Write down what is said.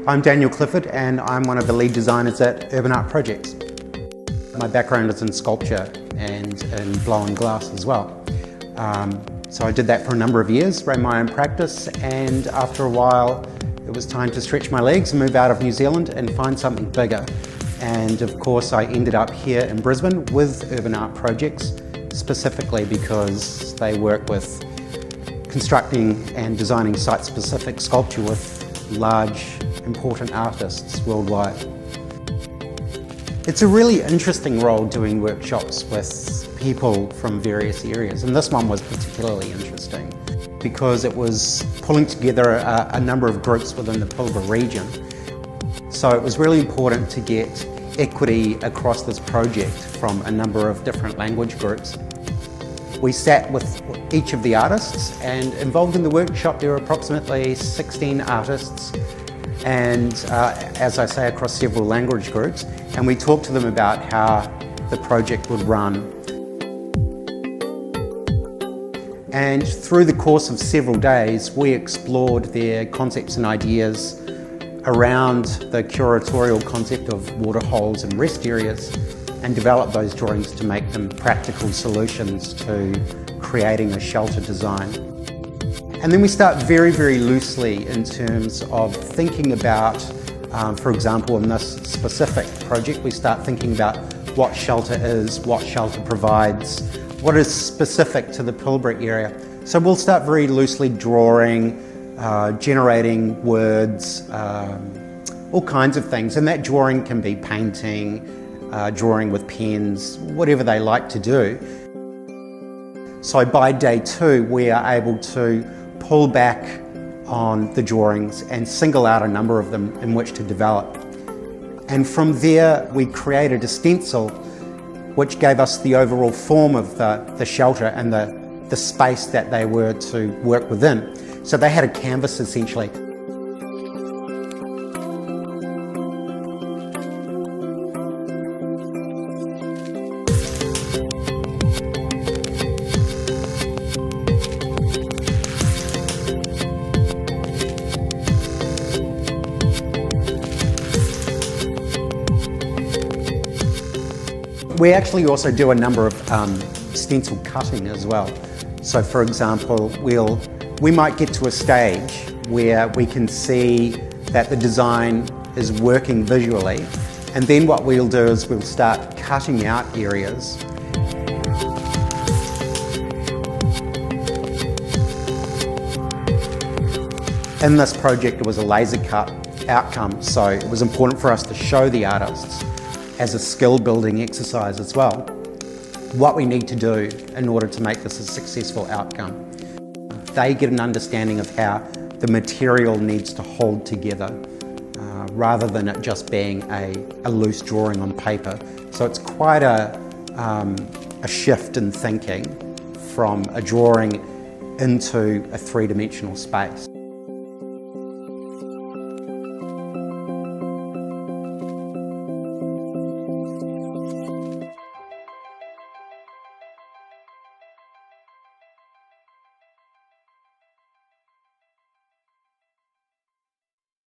I'm Daniel Clifford and I'm one of the lead designers at Urban Art Projects. My background is in sculpture and in blown glass as well. So I did that for a number of years, ran my own practice, and after a while it was time to stretch my legs and move out of New Zealand and find something bigger. And of course I ended up here in Brisbane with Urban Art Projects, specifically because they work with constructing and designing site-specific sculpture with large, important artists worldwide. It's a really interesting role doing workshops with people from various areas, and this one was particularly interesting because it was pulling together a number of groups within the Pilbara region. So it was really important to get equity across this project from a number of different language groups. We sat with each of the artists, and involved in the workshop there were approximately 16 artists, and as I say, across several language groups, and we talked to them about how the project would run. And through the course of several days we explored their concepts and ideas around the curatorial concept of waterholes and rest areas, and developed those drawings to make them practical solutions to creating a shelter design. And then we start very, very loosely in terms of thinking about, for example, in this specific project, we start thinking about what shelter is, what shelter provides, what is specific to the Pilbara area. So we'll start very loosely drawing, generating words, all kinds of things. And that drawing can be painting, drawing with pens, whatever they like to do. So by day 2, we are able to pull back on the drawings and single out a number of them in which to develop. And from there, we created a stencil which gave us the overall form of the shelter and the space that they were to work within. So they had a canvas essentially. We actually also do a number of stencil cutting as well. So for example, we might get to a stage where we can see that the design is working visually, and then what we'll do is we'll start cutting out areas. In this project it was a laser cut outcome, so it was important for us to show the artists as a skill building exercise as well what we need to do in order to make this a successful outcome. They get an understanding of how the material needs to hold together rather than it just being a loose drawing on paper. So it's quite a shift in thinking from a drawing into a three-dimensional space.